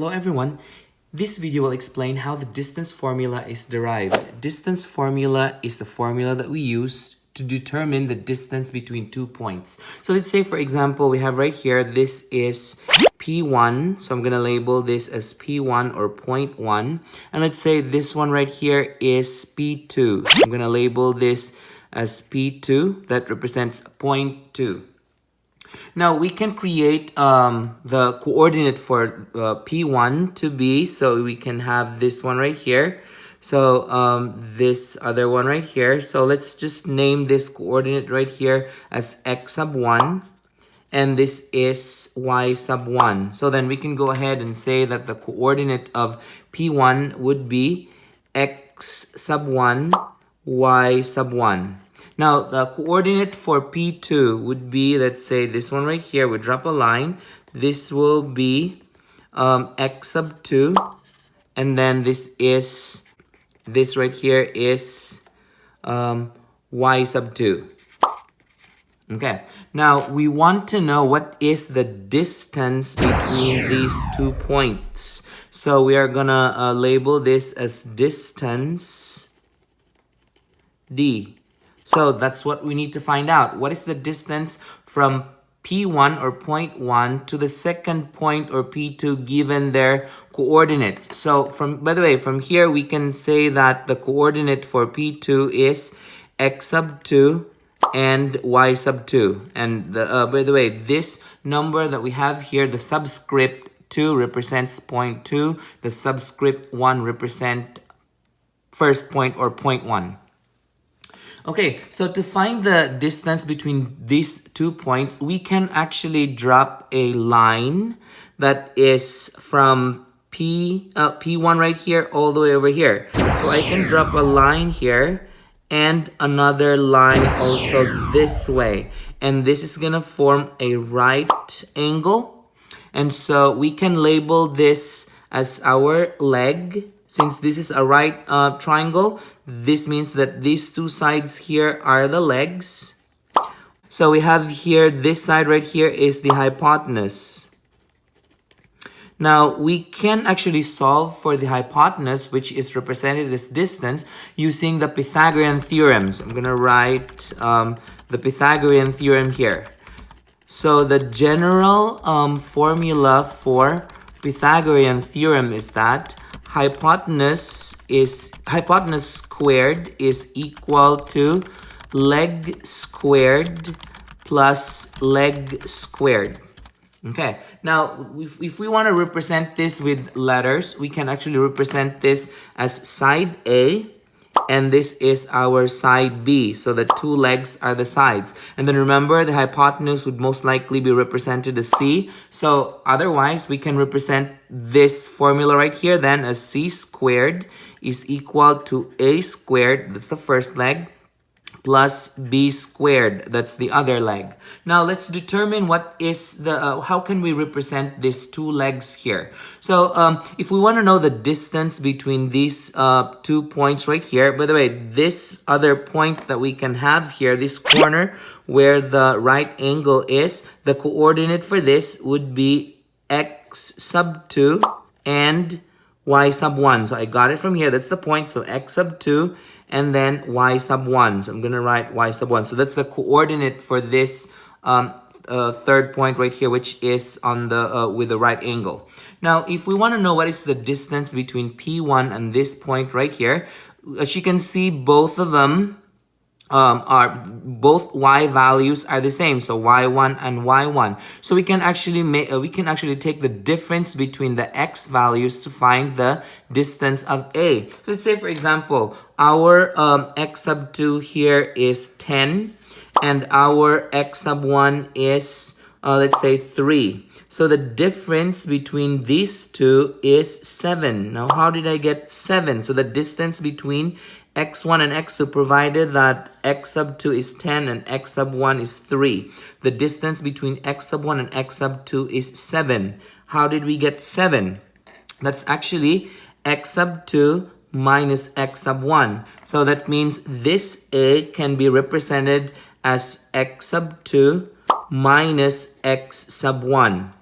Hello everyone. This video will explain how the distance formula is derived. Distance formula is the formula that we use to determine the distance between 2 points. So let's say, for example, we have right here, this is P1. So I'm going to label this as P1 or point 1. And let's say this one right here is P2. I'm going to label this as P2. That represents point 2. Now we can create the coordinate for P1 to be, so we can have this one right here. So this other one right here. So let's just name this coordinate right here as x sub 1. And this is y sub 1. So then we can go ahead and say that the coordinate of P1 would be x sub 1, y sub 1. Now, the coordinate for P2 would be, let's say, this one right here. We drop a line. This will be x sub 2. And then this right here is y sub 2. Okay. Now, we want to know what is the distance between these 2 points. So, we are going to label this as distance d. So that's what we need to find out. What is the distance from P1 or point 1 to the second point or P2 given their coordinates? So by the way, from here we can say that the coordinate for P2 is x sub 2 and y sub 2. And by the way, this number that we have here, the subscript 2 represents point 2. The subscript 1 represent first point or point 1. Okay, so to find the distance between these 2 points, we can actually drop a line that is from P1 right here all the way over here. So I can drop a line here and another line also this way. And this is going to form a right angle. And so we can label this as our leg. Since this is a right triangle, this means that these 2 sides here are the legs. So we have here, this side right here is the hypotenuse. Now, we can actually solve for the hypotenuse, which is represented as distance, using the Pythagorean theorem. So I'm going to write the Pythagorean theorem here. So the general formula for Pythagorean theorem is that hypotenuse squared is equal to leg squared plus leg squared. Okay, now if we want to represent this with letters, we can actually represent this as side A, and this is our side B. So the 2 legs are the sides. And then remember, the hypotenuse would most likely be represented as C. So otherwise, we can represent this formula right here then as C squared is equal to A squared, that's the first leg, plus B squared, that's the other leg. Now let's determine what is the, how can we represent these 2 legs here? So if we want to know the distance between these 2 points right here, by the way, this other point that we can have here, this corner where the right angle is, the coordinate for this would be x sub 2 and y sub 1. So I got it from here, that's the point. So x sub 2 and then y sub 1. So I'm going to write y sub 1. So that's the coordinate for this third point right here, which is on the with the right angle. Now, if we want to know what is the distance between P1 and this point right here, as you can see, both of them both y values are the same, so y1 and y1. So we can actually take the difference between the x values to find the distance of A. So let's say, for example, our x sub 2 here is 10 and our x sub 1 is let's say 3. So the difference between these 2 is 7. Now, how did I get 7? So the distance between x1 and x2, provided that x sub 2 is 10 and x sub 1 is 3. The distance between x sub 1 and x sub 2 is 7. How did we get 7? That's actually x sub 2 minus x sub 1. So that means this A can be represented as x sub 2 minus x sub 1.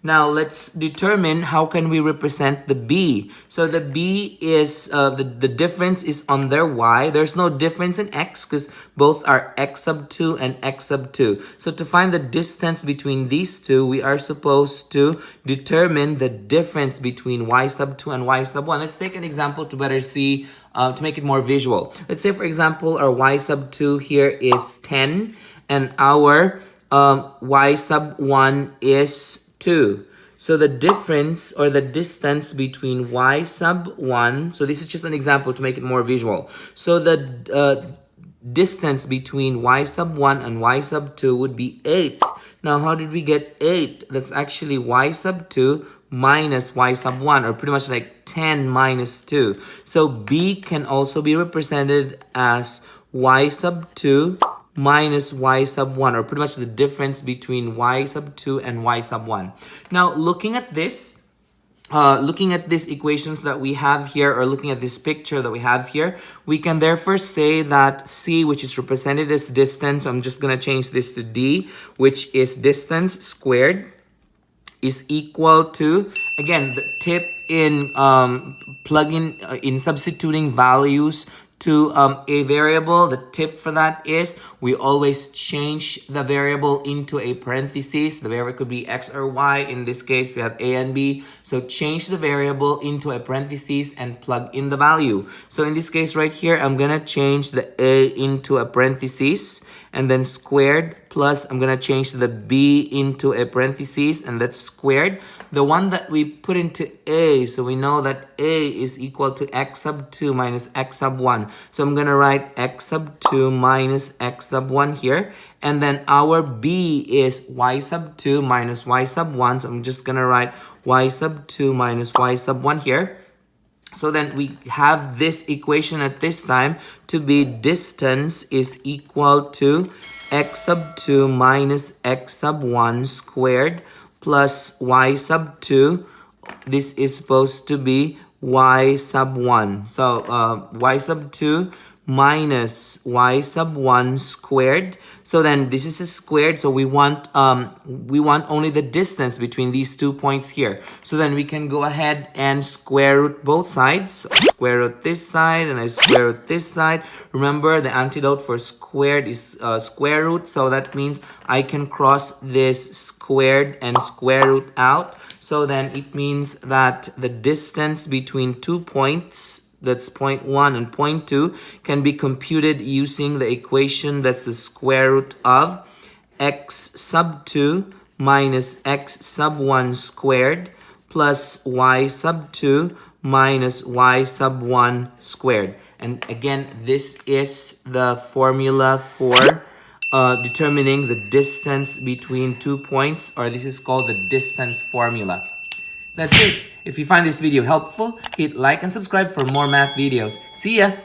Now let's determine how can we represent the b. So the b is, the difference is on their y. There's no difference in x because both are x sub 2 and x sub 2. So to find the distance between these two, we are supposed to determine the difference between y sub 2 and y sub 1. Let's take an example to better see, to make it more visual. Let's say, for example, our y sub 2 here is 10 and our y sub 1 is 2. So the difference or the distance between y sub 1, so this is just an example to make it more visual. So the distance between y sub 1 and y sub 2 would be 8. Now, how did we get 8? That's actually y sub 2 minus y sub 1, or pretty much like 10 minus 2. So b can also be represented as y sub 2 minus y sub 1, or pretty much the difference between y sub 2 and y sub 1. Now, looking at these equations that we have here, or looking at this picture that we have here, we can therefore say that c, which is represented as distance, I'm just going to change this to d, which is distance squared, is equal to, again, the tip in in substituting values to a variable. The tip for that is we always change the variable into a parenthesis. The variable could be x or y. In this case, we have a and b. So change the variable into a parenthesis and plug in the value. So in this case right here, I'm going to change the a into a parenthesis and then squared, plus I'm going to change the b into a parenthesis and that's squared. The one that we put into a, so we know that a is equal to x sub 2 minus x sub 1. So I'm going to write x sub 2 minus x sub 1 here. And then our b is y sub 2 minus y sub 1. So I'm just going to write y sub 2 minus y sub 1 here. So then we have this equation at this time to be distance is equal to x sub 2 minus x sub 1 squared plus y sub 2. This is supposed to be y sub 1. So y sub 2 minus y sub 1 squared. So then this is a squared, so we want only the distance between these 2 points here. So then we can go ahead and square root both sides. Square root this side and I square root this side. Remember, the antidote for squared is square root, so that means I can cross this squared and square root out. So then it means that the distance between 2 points, that's point 1 and point 2, can be computed using the equation that's the square root of x sub 2 minus x sub 1 squared plus y sub 2 minus y sub 1 squared. And again, this is the formula for determining the distance between 2 points, or this is called the distance formula. That's it. If you find this video helpful, hit like and subscribe for more math videos. See ya!